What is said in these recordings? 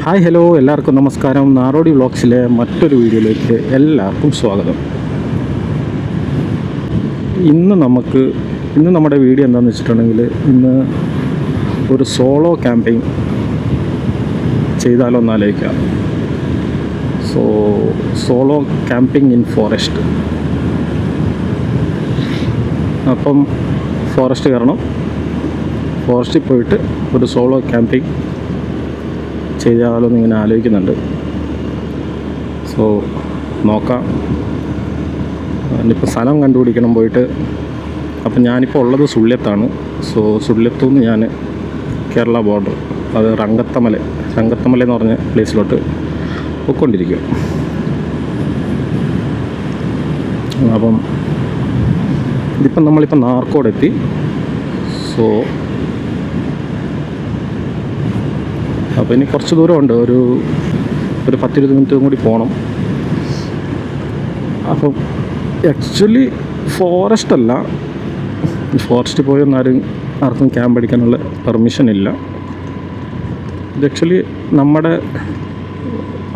Hi hello എല്ലാവർക്കും നമസ്കാരം. നാടോടി വ്ളോഗ്സിലെ മറ്റൊരു വീഡിയോയിലേക്ക് എല്ലാവർക്കും സ്വാഗതം. ഇന്ന് നമ്മുടെ വീഡിയോ എന്താണെന്ന് വെച്ചിട്ടുണ്ടെങ്കിൽ, ഇന്ന് ഒരു സോളോ ക്യാമ്പിങ് ചെയ്താലോ എന്ന് ആലോചിക്കാം. Solo camping in forest. അപ്പം ഫോറസ്റ്റ് കയറണം, ഫോറസ്റ്റിൽ പോയിട്ട് ഒരു സോളോ ക്യാമ്പിങ് ചെയ്താലോ എന്നിങ്ങനെ ആലോചിക്കുന്നുണ്ട്. നോക്കാം. ഇനിയിപ്പോൾ സ്ഥലം കണ്ടുപിടിക്കണം പോയിട്ട്. അപ്പം ഞാനിപ്പോൾ ഉള്ളത് സുള്യത്താണ്. സുള്യത്തു നിന്ന് ഞാൻ കേരള ബോർഡർ, അത് രംഗത്തമല എന്ന് പറഞ്ഞ പ്ലേസിലോട്ട് പോയിക്കൊണ്ടിരിക്കും. അപ്പം ഇതിപ്പം നമ്മളിപ്പോൾ നാർക്കോടെത്തി. അപ്പോൾ ഇനി കുറച്ച് ദൂരമുണ്ട്, ഒരു 10-20 മിനിറ്റും കൂടി പോകണം. അപ്പം ആക്ച്വലി ഫോറസ്റ്റ് പോയൊന്നും ആർക്കും ക്യാമ്പ് അടിക്കാനുള്ള പെർമിഷൻ ഇല്ല. ഇത് ആക്ച്വലി നമ്മുടെ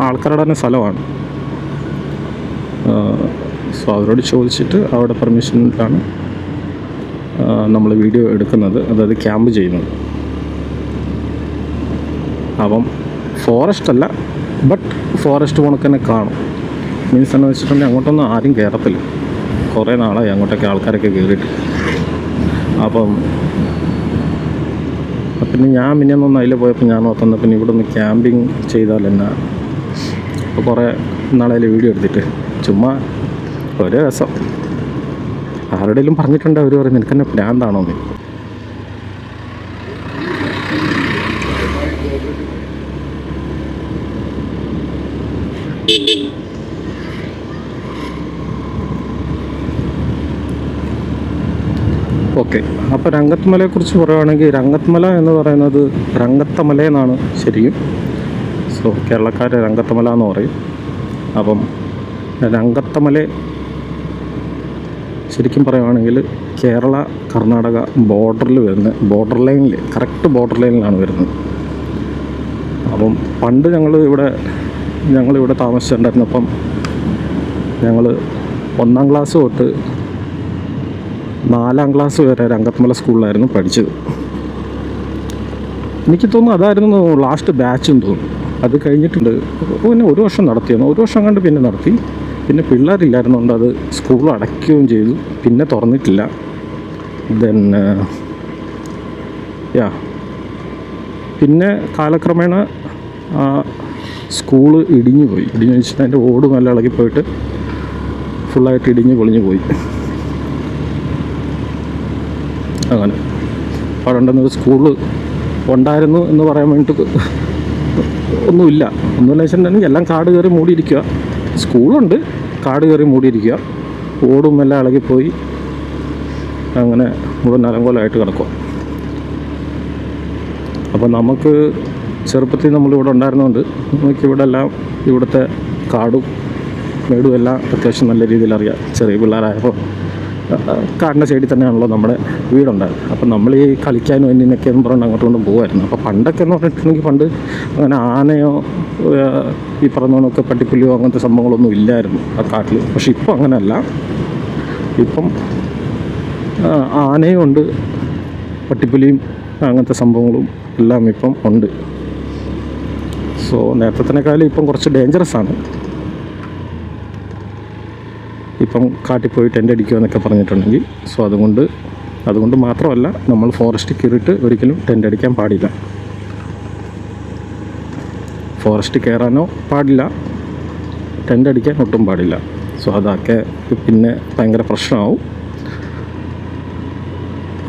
ആൾക്കാരുടെ തന്നെ സ്ഥലമാണ്. അവരോട് ചോദിച്ചിട്ട് അവിടെ പെർമിഷനിലാണ് നമ്മൾ വീഡിയോ എടുക്കുന്നത്, അതായത് ക്യാമ്പ് ചെയ്യുന്നത്. അപ്പം ഫോറസ്റ്റ് അല്ല, ബട്ട് ഫോറസ്റ്റ് പോണക്ക് തന്നെ കാണും. മീൻസ് എന്ന് വെച്ചിട്ടുണ്ടെങ്കിൽ അങ്ങോട്ടൊന്നും ആരും കയറത്തില്ല. കുറേ നാളായി അങ്ങോട്ടൊക്കെ ആൾക്കാരൊക്കെ കയറിയിട്ട്. അപ്പം പിന്നെ ഞാൻ മിനിയൊന്നും അതിൽ പോയപ്പോൾ ഞാൻ ഓർത്തുന്നത് പിന്നെ ഇവിടെ ഒന്ന് ക്യാമ്പിങ് ചെയ്താൽ എന്നാ. അപ്പോൾ കുറേ നാളെ വീഡിയോ എടുത്തിട്ട് ചുമ്മാ ഒരു രസം. ആരുടെയും പറഞ്ഞിട്ടുണ്ട്, അവർ പറയും നിനക്കെന്നെ ഭ്രാന്താണോ എന്ന്. ഓക്കെ, അപ്പോൾ രംഗത്തമലയെക്കുറിച്ച് പറയുകയാണെങ്കിൽ, രംഗത്തമല എന്ന് പറയുന്നത് രംഗത്തമല എന്നാണ് ശരിക്കും. കേരളക്കാർ രംഗത്തമല എന്ന് പറയും. അപ്പം രംഗത്തമല ശരിക്കും പറയുകയാണെങ്കിൽ കേരള കർണാടക ബോർഡറിൽ വരുന്ന കറക്റ്റ് ബോർഡർ ലൈനിലാണ് വരുന്നത്. അപ്പം പണ്ട് ഞങ്ങളിവിടെ താമസിച്ചിട്ടുണ്ടായിരുന്നപ്പം ഞങ്ങൾ 1ാം ക്ലാസ് തൊട്ട് 4ാം ക്ലാസ് വരെ രംഗത്തമല സ്കൂളിലായിരുന്നു പഠിച്ചത്. എനിക്ക് തോന്നുന്നു അതായിരുന്നു ലാസ്റ്റ് ബാച്ചും തോന്നുന്നു. അത് കഴിഞ്ഞിട്ടുണ്ട്. പിന്നെ ഒരു വർഷം നടത്തിയെന്നു, ഒരു വർഷം കണ്ട് പിന്നെ നടത്തി. പിന്നെ പിള്ളേരില്ലായിരുന്നുകൊണ്ട് അത് സ്കൂൾ അടയ്ക്കുകയും ചെയ്തു, പിന്നെ തുറന്നിട്ടില്ല. പിന്നെ കാലക്രമേണ സ്കൂള് ഇടിഞ്ഞു വെച്ചിട്ട് അതിൻ്റെ ഓടും എല്ലാം ഇളകിപ്പോയിട്ട് ഫുള്ളായിട്ട് പൊളിഞ്ഞു പോയി. അങ്ങനെ അവിടെ ഉണ്ടെന്നത് സ്കൂള് ഉണ്ടായിരുന്നു എന്ന് പറയാൻ വേണ്ടിയിട്ട് ഒന്നുമില്ല വെച്ചിട്ടുണ്ടെങ്കിൽ എല്ലാം കാട് കയറി മൂടിയിരിക്കുക. സ്കൂളുണ്ട്, കാട് കയറി മൂടിയിരിക്കുക, ഓടും എല്ലാം ഇളകിപ്പോയി. അങ്ങനെ മുഴുവൻ അലങ്കോലമായിട്ട് കിടക്കുക. അപ്പോൾ നമുക്ക് ചെറുപ്പത്തിൽ നമ്മളിവിടെ ഉണ്ടായിരുന്നതുകൊണ്ട് ഇവിടുത്തെ കാടും മേടും എല്ലാം അത്യാവശ്യം നല്ല രീതിയിൽ അറിയാം. ചെറിയ പിള്ളേരായപ്പോൾ കാടിൻ്റെ സൈഡിൽ തന്നെയാണല്ലോ നമ്മുടെ വീടുണ്ടായത്. അപ്പം നമ്മൾ ഈ കളിക്കാനും എന്നിനൊക്കെ എന്ന് പറഞ്ഞിട്ട് അങ്ങോട്ടും പോകുമായിരുന്നു. അപ്പോൾ പണ്ടൊക്കെ എന്ന് പറഞ്ഞിട്ടുണ്ടെങ്കിൽ പണ്ട് അങ്ങനെ ആനയോ ഈ പറഞ്ഞൊക്കെ പട്ടിപ്പുലിയോ അങ്ങനത്തെ സംഭവങ്ങളൊന്നും ഇല്ലായിരുന്നു ആ കാട്ടിൽ. പക്ഷെ ഇപ്പം അങ്ങനെയല്ല. ഇപ്പം ആനയും ഉണ്ട്, പട്ടിപ്പുലിയും അങ്ങനത്തെ സംഭവങ്ങളും എല്ലാം ഇപ്പം ഉണ്ട്. നേരത്തേക്കാളും ഇപ്പം കുറച്ച് ഡേഞ്ചറസ് ആണ്. ഇപ്പം കാട്ടിൽ പോയി ടെൻ്റ് അടിക്കുക എന്നൊക്കെ പറഞ്ഞിട്ടുണ്ടെങ്കിൽ അതുകൊണ്ട് മാത്രമല്ല, നമ്മൾ ഫോറസ്റ്റിൽ കയറിയിട്ട് ഒരിക്കലും ടെൻ്റ് അടിക്കാൻ പാടില്ല. ഫോറസ്റ്റ് കയറാനോ പാടില്ല, ടെൻ്റ് അടിക്കാൻ ഒട്ടും പാടില്ല. അതൊക്കെ പിന്നെ ഭയങ്കര പ്രശ്നമാവും.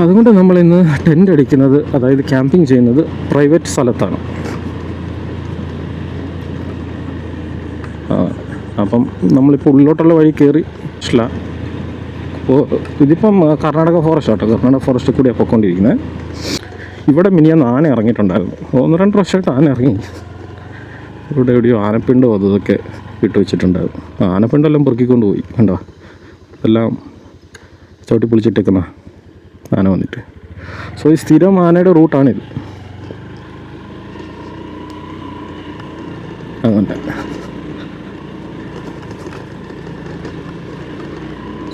അതുകൊണ്ട് നമ്മളിന്ന് ടെൻ്റ് അടിക്കുന്നത്, അതായത് ക്യാമ്പിങ് ചെയ്യുന്നത് പ്രൈവറ്റ് സ്ഥലത്താണ്. അപ്പം നമ്മളിപ്പോൾ ഉള്ളിലോട്ടുള്ള വഴി കയറി ഇതിപ്പം കർണാടക ഫോറസ്റ്റ് ആട്ടോ. കർണാടക ഫോറസ്റ്റിൽ കൂടിയാണ് പോയിക്കൊണ്ടിരിക്കുന്നത്. ഇവിടെ മിനിയാന്ന് ആന ഇറങ്ങിയിട്ടുണ്ടായിരുന്നു. 1-2 പ്രാവശ്യമായിട്ട് ആന ഇറങ്ങി. ഇവിടെ എവിടെയോ ആനപ്പിണ്ടോ അതൊക്കെ ഇട്ട് വെച്ചിട്ടുണ്ടായിരുന്നു. ആനപ്പിണ്ടെല്ലാം പെറുക്കിക്കൊണ്ട് പോയി. കണ്ടോ, എല്ലാം ചവിട്ടി പൊളിച്ചിട്ടേക്കുന്ന ആന വന്നിട്ട്. ഈ സ്ഥിരം ആനയുടെ റൂട്ടാണിത്. അങ്ങനെ.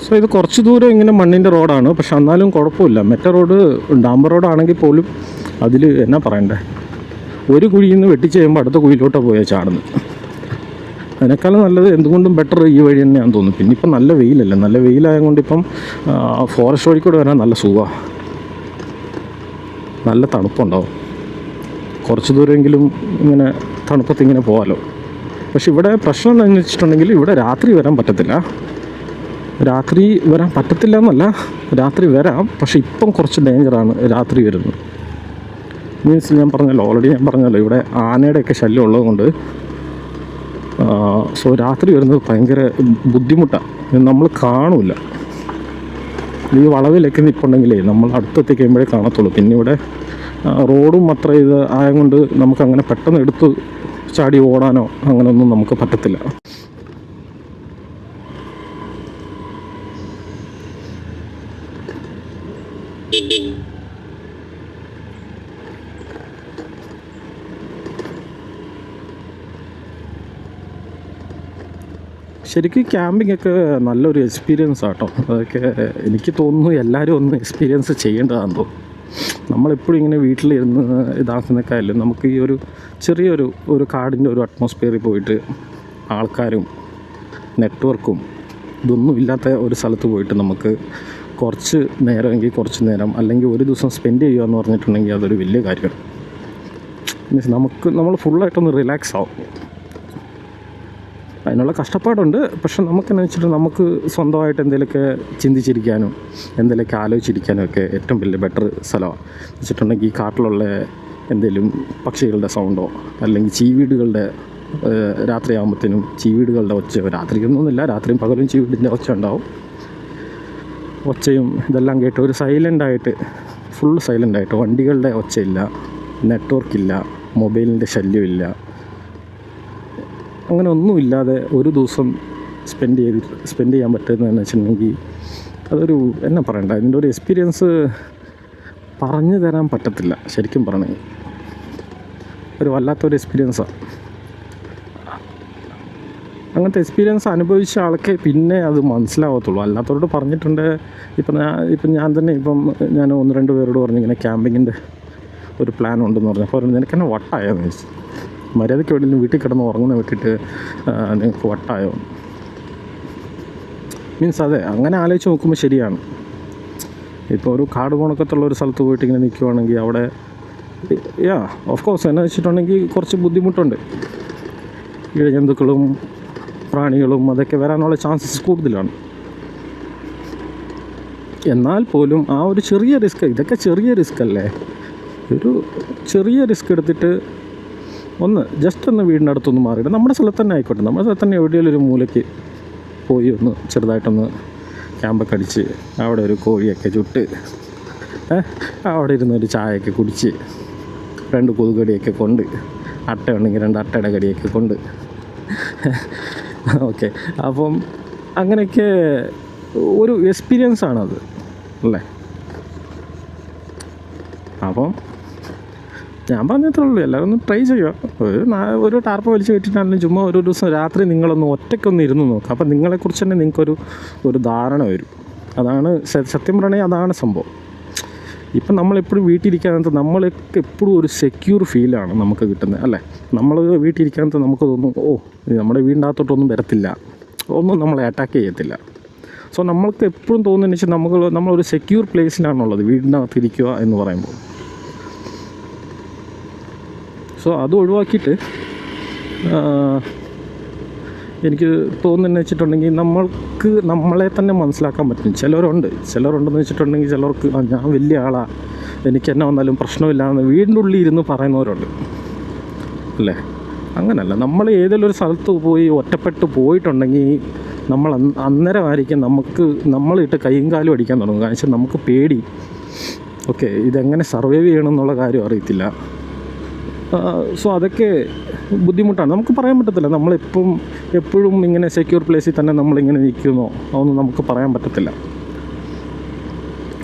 സോ ഇത് കുറച്ച് ദൂരം ഇങ്ങനെ മണ്ണിൻ്റെ റോഡാണ്, പക്ഷെ എന്നാലും കുഴപ്പമില്ല. മറ്റേ റോഡ് ഡാമ്പർ റോഡാണെങ്കിൽ പോലും അതിൽ എന്നാ പറയണ്ടേ, ഒരു കുഴിയിൽ നിന്ന് വെട്ടിച്ച് കഴിയുമ്പോൾ അടുത്ത കുഴിയിലോട്ടാണ് പോയാൽ ചാടുന്നത്. അതിനേക്കാളും നല്ലത് എന്തുകൊണ്ടും ബെറ്റർ ഈ വഴി തന്നെയാണെന്ന് തോന്നുന്നു. പിന്നെ ഇപ്പം നല്ല വെയിലല്ലേ, നല്ല വെയിലായതുകൊണ്ട് ഇപ്പം ഫോറസ്റ്റ് വഴി കൂടെ വരാൻ നല്ല സുഖമാണ്, നല്ല തണുപ്പുണ്ടാവും. കുറച്ച് ദൂരമെങ്കിലും ഇങ്ങനെ തണുപ്പത്ത് ഇങ്ങനെ പോകാമല്ലോ. പക്ഷെ ഇവിടെ പ്രശ്നം എന്താണെന്ന് വെച്ചിട്ടുണ്ടെങ്കിൽ ഇവിടെ രാത്രി വരാൻ പറ്റത്തില്ല. രാത്രി വരാൻ പറ്റത്തില്ല എന്നല്ല, രാത്രി വരാം, പക്ഷെ ഇപ്പം കുറച്ച് ഡേഞ്ചറാണ് രാത്രി വരുന്നത്. മീൻസ് ഞാൻ പറഞ്ഞല്ലോ, ഓൾറെഡി ഞാൻ പറഞ്ഞല്ലോ, ഇവിടെ ആനയുടെയൊക്കെ ശല്യം ഉള്ളതുകൊണ്ട് സോ രാത്രി വരുന്നത് ഭയങ്കര ബുദ്ധിമുട്ടാണ്, നമ്മൾ കാണില്ല. ഈ വളവിലൊക്കെ നിൽപ്പുണ്ടെങ്കിലേ നമ്മൾ അടുത്തെത്തി കഴിയുമ്പോഴേ കാണത്തുള്ളൂ. പിന്നെ ഇവിടെ റോഡും അത്ര ഇത് ആയതുകൊണ്ട് നമുക്കങ്ങനെ പെട്ടെന്ന് എടുത്ത് ചാടി ഓടാനോ അങ്ങനെയൊന്നും നമുക്ക് പറ്റത്തില്ല. ശരിക്കും ക്യാമ്പിംഗ് ഒക്കെ നല്ലൊരു എക്സ്പീരിയൻസ് ആട്ടോ. അതൊക്കെ എനിക്ക് തോന്നുന്നു എല്ലാവരും ഒന്ന് എക്സ്പീരിയൻസ് ചെയ്യേണ്ടതാണെന്ന് തോന്നുന്നു. നമ്മളെപ്പോഴും ഇങ്ങനെ വീട്ടിലിരുന്ന് ഇതാക്കുന്നേക്കാളും നമുക്ക് ഈ ഒരു ചെറിയൊരു കാടിൻ്റെ ഒരു അറ്റ്മോസ്ഫിയറിൽ പോയിട്ട് ആൾക്കാരും നെറ്റ്വർക്കും ഇതൊന്നും ഇല്ലാത്ത ഒരു സ്ഥലത്ത് പോയിട്ട് നമുക്ക് കുറച്ച് നേരമെങ്കിൽ കുറച്ച് നേരം അല്ലെങ്കിൽ ഒരു ദിവസം സ്പെൻഡ് ചെയ്യുക എന്ന് പറഞ്ഞിട്ടുണ്ടെങ്കിൽ അതൊരു വലിയ കാര്യമാണ്. മീൻസ് നമ്മൾ ഫുള്ളായിട്ടൊന്ന് റിലാക്സ് ആവും. അതിനുള്ള കഷ്ടപ്പാടുണ്ട്, പക്ഷെ നമുക്കെന്ന് വെച്ചിട്ട് നമുക്ക് സ്വന്തമായിട്ട് എന്തെങ്കിലുമൊക്കെ ചിന്തിച്ചിരിക്കാനും എന്തെങ്കിലുമൊക്കെ ആലോചിച്ചിരിക്കാനും ഒക്കെ ഏറ്റവും വലിയ ബെറ്റർ സ്ഥലമാണ് വെച്ചിട്ടുണ്ടെങ്കിൽ ഈ കാട്ടിലുള്ള എന്തെങ്കിലും പക്ഷികളുടെ സൗണ്ടോ അല്ലെങ്കിൽ ചീവീടുകളുടെ രാത്രിയാകുമ്പോഴത്തേനും ചീവീടുകളുടെ ഒച്ച, രാത്രിയൊന്നുമില്ല, രാത്രിയും പകലും ചീവീടിൻ്റെ ഒച്ച ഉണ്ടാവും. ഒച്ചയും ഇതെല്ലാം കേട്ട് ഒരു സൈലൻ്റായിട്ട്, ഫുൾ സൈലൻ്റായിട്ട്, വണ്ടികളുടെ ഒച്ചയില്ല, നെറ്റ്വർക്കില്ല, മൊബൈലിൻ്റെ ശല്യമില്ല, അങ്ങനെ ഒന്നുമില്ലാതെ ഒരു ദിവസം സ്പെൻഡ് ചെയ്യാൻ പറ്റുന്നതെന്ന് വെച്ചിട്ടുണ്ടെങ്കിൽ അതൊരു എന്നാ പറയണ്ട, ഇതിൻ്റെ ഒരു എക്സ്പീരിയൻസ് പറഞ്ഞു തരാൻ പറ്റത്തില്ല. ശരിക്കും പറഞ്ഞെങ്കിൽ ഒരു വല്ലാത്തൊരു എക്സ്പീരിയൻസാണ്. അങ്ങനത്തെ എക്സ്പീരിയൻസ് അനുഭവിച്ച ആൾക്ക് പിന്നെ അത് മനസ്സിലാവത്തുള്ളൂ. അല്ലാത്തവരോട് പറഞ്ഞിട്ടുണ്ട്. ഇപ്പം ഞാൻ തന്നെ ഞാൻ 1-2 പേരോട് പറഞ്ഞിങ്ങനെ ക്യാമ്പിങ്ങിൻ്റെ ഒരു പ്ലാൻ ഉണ്ടെന്ന് പറഞ്ഞപ്പോൾ നിനക്കെന്നെ വട്ടായെന്ന് ചോദിച്ചു. മര്യാദയ്ക്ക് എവിടെയെങ്കിലും വീട്ടിൽ കിടന്ന് ഉറങ്ങുന്ന വിട്ടിട്ട് നിങ്ങൾക്ക് വട്ടായോ? മീൻസ് അതെ, അങ്ങനെ ആലോചിച്ച് നോക്കുമ്പോൾ ശരിയാണ്. ഇപ്പോൾ ഒരു കാട് കോണക്കത്തുള്ള ഒരു സ്ഥലത്ത് പോയിട്ട് ഇങ്ങനെ നിൽക്കുവാണെങ്കിൽ അവിടെ ഓഫ് കോഴ്സ് എന്നു വെച്ചിട്ടുണ്ടെങ്കിൽ കുറച്ച് ബുദ്ധിമുട്ടുണ്ട്. ഇഴജന്തുക്കളും പ്രാണികളും അതൊക്കെ വരാനുള്ള ചാൻസസ് കൂടുതലാണ്. എന്നാൽ പോലും ആ ഒരു ചെറിയ റിസ്ക്, ഇതൊക്കെ ചെറിയ റിസ്ക് അല്ലേ, ഒരു ചെറിയ റിസ്ക് എടുത്തിട്ട് ജസ്റ്റ് ഒന്ന് വീടിൻ്റെ അടുത്തൊന്ന് മാറിയിട്ട് നമ്മുടെ സ്ഥലത്ത് തന്നെ ആയിക്കോട്ടെ, നമ്മുടെ സ്ഥലത്ത് തന്നെ എവിടെയെങ്കിലും ഒരു മൂലയ്ക്ക് പോയി ഒന്ന് ചെറുതായിട്ടൊന്ന് ക്യാമ്പൊക്കെ അടിച്ച് അവിടെ ഒരു കോഴിയൊക്കെ ചുട്ട് അവിടെ ഇരുന്നൊരു ചായയൊക്കെ കുടിച്ച് 2 കൊതുകടിയൊക്കെ കൊണ്ട്, അട്ട ഉണ്ടെങ്കിൽ 2 അട്ടയുടെ കടിയൊക്കെ കൊണ്ട് ഓക്കെ. അപ്പം അങ്ങനെയൊക്കെ ഒരു എക്സ്പീരിയൻസ് ആണത് അല്ലേ. അപ്പം ഞാൻ പറഞ്ഞത്രേ ഉള്ളൂ, എല്ലാവരും ഒന്ന് ട്രൈ ചെയ്യുക. ഒരു ടാർപ്പ വലിച്ച് കെട്ടിട്ടാണെങ്കിലും ചുമ്മാ ഒരു ദിവസം രാത്രി നിങ്ങളൊന്ന് ഒറ്റയ്ക്കൊന്ന് ഇരുന്ന് നോക്കുക. അപ്പം നിങ്ങളെക്കുറിച്ച് തന്നെ നിങ്ങൾക്കൊരു ധാരണ വരും. അതാണ് സത്യം പറയണമെങ്കിൽ അതാണ് സംഭവം. ഇപ്പം നമ്മളെപ്പോഴും വീട്ടിലിരിക്കാനകത്ത് നമ്മളൊക്കെ എപ്പോഴും ഒരു സെക്യൂർ ഫീലാണ് നമുക്ക് കിട്ടുന്നത് അല്ലേ. നമ്മൾ വീട്ടിലിരിക്കാനകത്ത് നമുക്ക് തോന്നും, നമ്മുടെ വീടിൻ്റെ അകത്തോട്ടൊന്നും വരത്തില്ല, ഒന്നും നമ്മളെ അറ്റാക്ക് ചെയ്യത്തില്ല. സോ നമ്മൾക്ക് എപ്പോഴും തോന്നുന്നതെന്ന് വെച്ചാൽ നമ്മളൊരു സെക്യൂർ പ്ലേസിലാണുള്ളത് വീടിനകത്ത് ഇരിക്കുക എന്ന് പറയുമ്പോൾ. സോ അത് ഒഴിവാക്കിയിട്ട് എനിക്ക് തോന്നുന്നതെന്ന് വെച്ചിട്ടുണ്ടെങ്കിൽ നമ്മൾക്ക് നമ്മളെ തന്നെ മനസ്സിലാക്കാൻ പറ്റും. ചിലരുണ്ടെന്ന് വെച്ചിട്ടുണ്ടെങ്കിൽ ചിലർക്ക് ഞാൻ വലിയ ആളാണ്, എനിക്ക് എന്നെ വന്നാലും പ്രശ്നമില്ലാന്ന് വീടിൻ്റെ ഉള്ളിൽ ഇരുന്ന് പറയുന്നവരുണ്ട് അല്ലേ. അങ്ങനല്ല, നമ്മൾ ഏതെങ്കിലും ഒരു സ്ഥലത്ത് പോയി ഒറ്റപ്പെട്ട് പോയിട്ടുണ്ടെങ്കിൽ നമ്മൾ അന്നേരമായിരിക്കും നമ്മളിട്ട് കൈയും കാലും അടിക്കാൻ തുടങ്ങും. കാരണം വെച്ചാൽ നമുക്ക് പേടി, ഓക്കെ, ഇതെങ്ങനെ സർവൈവ് ചെയ്യണം എന്നുള്ള കാര്യം അറിയത്തില്ല. സോ അതൊക്കെ ബുദ്ധിമുട്ടാണ്, നമുക്ക് പറയാൻ പറ്റത്തില്ല. എപ്പോഴും ഇങ്ങനെ സെക്യൂർ പ്ലേസിൽ തന്നെ നമ്മളിങ്ങനെ നിൽക്കുന്നോ അതൊന്നും നമുക്ക് പറയാൻ പറ്റത്തില്ല.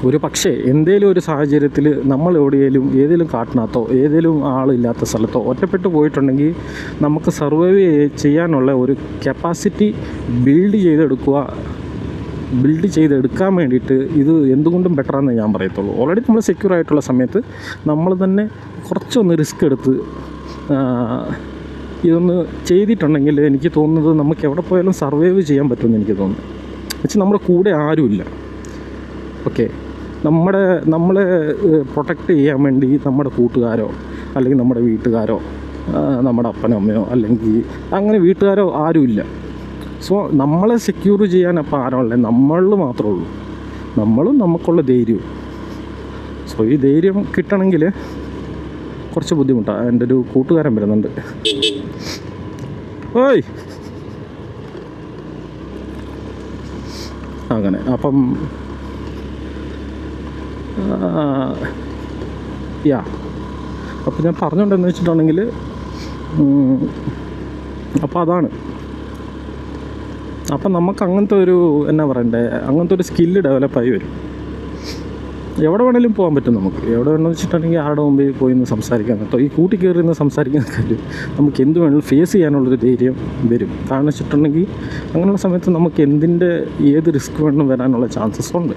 ഒരു പക്ഷേ എന്തേലും ഒരു സാഹചര്യത്തിൽ നമ്മൾ എവിടെയെങ്കിലും ഏതെങ്കിലും കാട്ടിനകത്തോ ഏതെങ്കിലും ആളില്ലാത്ത സ്ഥലത്തോ ഒറ്റപ്പെട്ട് പോയിട്ടുണ്ടെങ്കിൽ നമുക്ക് സർവൈവ് ചെയ്യാനുള്ള ഒരു കപ്പാസിറ്റി ബിൽഡ് ചെയ്തെടുക്കാൻ വേണ്ടിയിട്ട് ഇത് എന്തുകൊണ്ടും ബെറ്ററാണെന്ന് ഞാൻ പറയത്തുള്ളൂ. ഓൾറെഡി നമ്മൾ സെക്യൂർ ആയിട്ടുള്ള സമയത്ത് നമ്മൾ തന്നെ കുറച്ചൊന്ന് റിസ്ക് എടുത്ത് ഇതൊന്ന് ചെയ്തിട്ടുണ്ടെങ്കിൽ എനിക്ക് തോന്നുന്നത് നമുക്ക് എവിടെ പോയാലും സർവൈവ് ചെയ്യാൻ പറ്റുമെന്ന് എനിക്ക് തോന്നുന്നു. വെച്ചാൽ നമ്മുടെ കൂടെ ആരുമില്ല. ഓക്കെ, നമ്മളെ പ്രൊട്ടക്റ്റ് ചെയ്യാൻ വേണ്ടി നമ്മുടെ കൂട്ടുകാരോ അല്ലെങ്കിൽ നമ്മുടെ വീട്ടുകാരോ നമ്മുടെ അപ്പനോ അമ്മയോ അല്ലെങ്കിൽ അങ്ങനെ വീട്ടുകാരോ ആരുമില്ല. സോ നമ്മളെ സെക്യൂർ ചെയ്യാൻ അപ്പോൾ ആരുള്ളത്? നമ്മൾ മാത്രമേ ഉള്ളൂ. നമ്മളും നമുക്കുള്ള ധൈര്യവും. സോ ഈ ധൈര്യം കിട്ടണമെങ്കിൽ കുറച്ച് ബുദ്ധിമുട്ടാണ്. എൻ്റെ ഒരു കൂട്ടുകാരൻ വരുന്നുണ്ട്. ഓയ്, അങ്ങനെ അപ്പം അപ്പോൾ ഞാൻ പറഞ്ഞുകൊണ്ടെന്ന് വെച്ചിട്ടുണ്ടെങ്കിൽ അപ്പോൾ അതാണ്. അപ്പം നമുക്ക് അങ്ങനത്തെ ഒരു എന്നാ പറയണ്ടേ, അങ്ങനത്തെ ഒരു സ്കില്ല് ഡെവലപ്പായി വരും. എവിടെ വേണമെങ്കിലും പോകാൻ പറ്റും നമുക്ക്. എവിടെ വേണമെന്ന് വെച്ചിട്ടുണ്ടെങ്കിൽ ആരുടെ മുമ്പിൽ പോയി നിന്ന് സംസാരിക്കാൻ പറ്റും. ഈ കൂട്ടി കയറി നിന്ന് സംസാരിക്കുന്ന കാര്യം നമുക്ക് എന്ത് വേണമെങ്കിലും ഫേസ് ചെയ്യാനുള്ളൊരു ധൈര്യം വരും. കാരണം വെച്ചിട്ടുണ്ടെങ്കിൽ അങ്ങനെയുള്ള സമയത്ത് നമുക്ക് ഏത് റിസ്ക് വേണമെങ്കിലും വരാനുള്ള ചാൻസസ് ഉണ്ട്.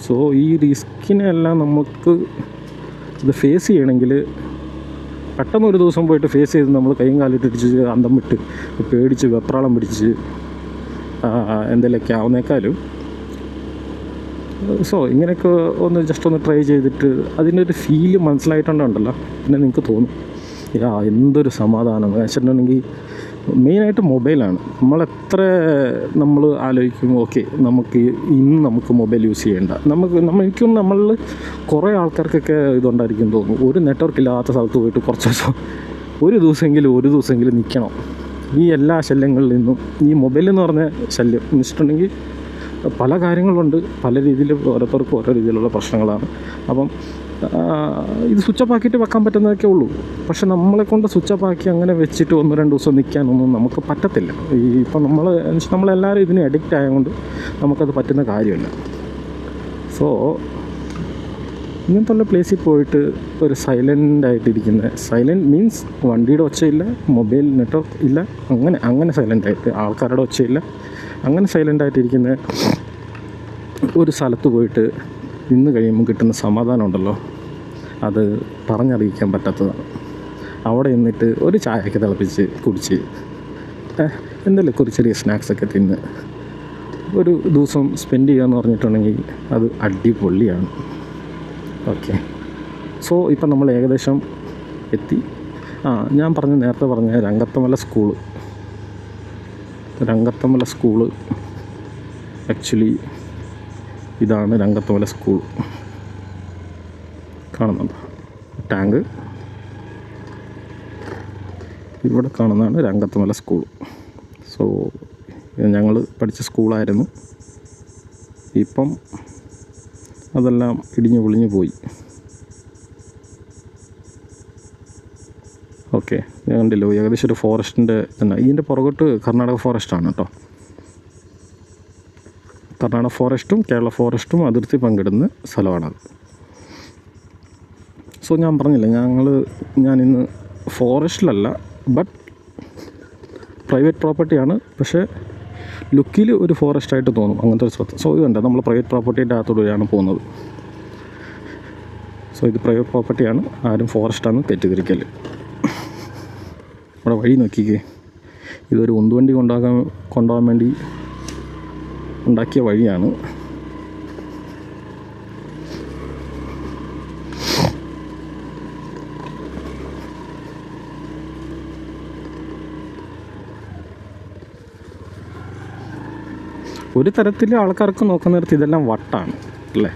സോ ഈ റിസ്കിനെല്ലാം നമുക്ക് ഇത് ഫേസ് ചെയ്യണമെങ്കിൽ പെട്ടെന്ന് ഒരു ദിവസം പോയിട്ട് ഫേസ് ചെയ്ത് നമ്മൾ കൈയും കാലിട്ടിടിച്ച് അന്തം വിട്ട് പേടിച്ച് വെപ്രാളം പിടിച്ച് എന്തെങ്കിലുമൊക്കെ ആവുന്നേക്കാളും സോ ഇങ്ങനെയൊക്കെ ജസ്റ്റ് ഒന്ന് ട്രൈ ചെയ്തിട്ട് അതിൻ്റെ ഒരു ഫീല് മനസ്സിലായിട്ടുണ്ടല്ലോ, പിന്നെ നിങ്ങൾക്ക് തോന്നും എന്തൊരു സമാധാനം വെച്ചിട്ടുണ്ടെങ്കിൽ. മെയിനായിട്ട് മൊബൈലാണ്. നമ്മൾ ആലോചിക്കും ഓക്കെ നമുക്ക് മൊബൈൽ യൂസ് ചെയ്യേണ്ട. എനിക്കും നമ്മളിൽ കുറേ ആൾക്കാർക്കൊക്കെ ഇതുണ്ടായിരിക്കും തോന്നും. ഒരു നെറ്റ്വർക്ക് ഇല്ലാത്ത സ്ഥലത്ത് പോയിട്ട് കുറച്ച് ദിവസം ഒരു ദിവസമെങ്കിലും നിൽക്കണം. ഈ എല്ലാ ശല്യങ്ങളിൽ നിന്നും ഈ മൊബൈലെന്ന് പറഞ്ഞ ശല്യം എന്ന് വെച്ചിട്ടുണ്ടെങ്കിൽ പല കാര്യങ്ങളുണ്ട്. പല രീതിയിൽ ഓരോരുത്തർക്കും ഓരോ രീതിയിലുള്ള പ്രശ്നങ്ങളാണ്. അപ്പം ഇത് സ്വിച്ച് ഓഫ് ആക്കിയിട്ട് വെക്കാൻ പറ്റുന്നതൊക്കെ ഉള്ളൂ. പക്ഷെ നമ്മളെക്കൊണ്ട് സ്വിച്ച് ഓഫ് ആക്കി അങ്ങനെ വെച്ചിട്ട് 1-2 ദിവസം നിൽക്കാനൊന്നും നമുക്ക് പറ്റത്തില്ല. ഇപ്പം നമ്മളെല്ലാവരും ഇതിന് അഡിക്റ്റ് ആയതുകൊണ്ട് നമുക്കത് പറ്റുന്ന കാര്യമല്ല. സോ ഇങ്ങനത്തെ ഉള്ള പ്ലേസിൽ പോയിട്ട് ഒരു സൈലൻറ്റ് മീൻസ് വണ്ടിയുടെ ഒച്ചയില്ല, മൊബൈൽ നെറ്റ്വർക്ക് ഇല്ല, അങ്ങനെ സൈലൻ്റായിട്ട്, ആൾക്കാരുടെ ഒച്ചയില്ല, അങ്ങനെ സൈലൻ്റായിട്ടിരിക്കുന്ന ഒരു സ്ഥലത്ത് പോയിട്ട് നിന്ന് കഴിയുമ്പോൾ കിട്ടുന്ന സമാധാനം ഉണ്ടല്ലോ, അത് പറഞ്ഞറിയിക്കാൻ പറ്റാത്തതാണ്. അവിടെ നിന്നിട്ട് ഒരു ചായയൊക്കെ തിളപ്പിച്ച് കുടിച്ച് എന്തെങ്കിലും ഒരു ചെറിയ സ്നാക്സൊക്കെ തിന്ന് ഒരു ദിവസം സ്പെൻഡ് ചെയ്യാന്ന് പറഞ്ഞിട്ടുണ്ടെങ്കിൽ അത് അടിപൊളിയാണ്. ഓക്കെ, സോ ഇപ്പം നമ്മൾ ഏകദേശം എത്തി. ഞാൻ നേരത്തെ പറഞ്ഞ രംഗത്തമല സ്കൂള് ആക്ച്വലി ഇതാണ് രംഗത്തമല സ്കൂൾ. കാണുന്നുണ്ട് ടാങ്ക്. ഇവിടെ കാണുന്നതാണ് രംഗത്തമല സ്കൂൾ. സോ ഞങ്ങൾ പഠിച്ച സ്കൂളായിരുന്നു. ഇപ്പം അതെല്ലാം ഇടിഞ്ഞു പൊളിഞ്ഞു പോയി. ഓക്കെ, ഞാൻ കണ്ടില്ലോ ഏകദേശം ഒരു ഫോറസ്റ്റിൻ്റെ ഇതിൻ്റെ പുറകോട്ട് കർണാടക ഫോറസ്റ്റാണ് കേട്ടോ. കർണാടക ഫോറസ്റ്റും കേരള ഫോറസ്റ്റും അതിർത്തി പങ്കിടുന്ന സ്ഥലമാണത്. സോ ഞാൻ പറഞ്ഞില്ല, ഞാനിന്ന് ഫോറസ്റ്റിലല്ല, ബട്ട് പ്രൈവറ്റ് പ്രോപ്പർട്ടിയാണ്. പക്ഷേ ലുക്കിൽ ഒരു ഫോറസ്റ്റായിട്ട് തോന്നും അങ്ങനത്തെ ഒരു സ്ഥലത്ത്. സോ ഇതുണ്ട്, നമ്മൾ പ്രൈവറ്റ് പ്രോപ്പർട്ടിയുടെ അകത്തൂടെയാണ് പോകുന്നത്. സോ ഇത് പ്രൈവറ്റ് പ്രോപ്പർട്ടിയാണ്, ആരും ഫോറസ്റ്റാണെന്ന് തെറ്റിദ്ധരിക്കൽ. അവിടെ വഴി നോക്കിക്കേ, ഇതൊരു ഉന്തുവണ്ടി കൊണ്ടുപോകാൻ വേണ്ടി ഉണ്ടാക്കിയ വഴിയാണ്. ഒരു തരത്തിൽ ആൾക്കാർക്ക് നോക്കുന്നിടത്ത് ഇതെല്ലാം വട്ടാണ് അല്ലേ.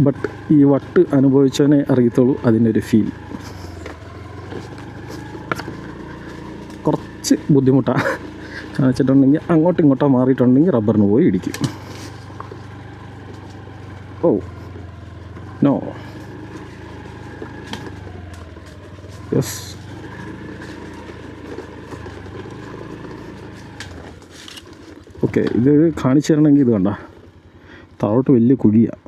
ബട്ട് ഈ വട്ട് അനുഭവിച്ചവനെ അറിയത്തുള്ളൂ അതിൻ്റെ ഒരു ഫീൽ. കുറച്ച് ബുദ്ധിമുട്ടാണ് വെച്ചിട്ടുണ്ടെങ്കിൽ അങ്ങോട്ടും ഇങ്ങോട്ടോ മാറിയിട്ടുണ്ടെങ്കിൽ റബ്ബറിന് പോയി ഇടിക്കും. Oh no, yes. ഓക്കെ, ഇത് കാണിച്ചു തരണമെങ്കിൽ ഇത് കണ്ട താഴോട്ട് വലിയ കുഴിയാണ്.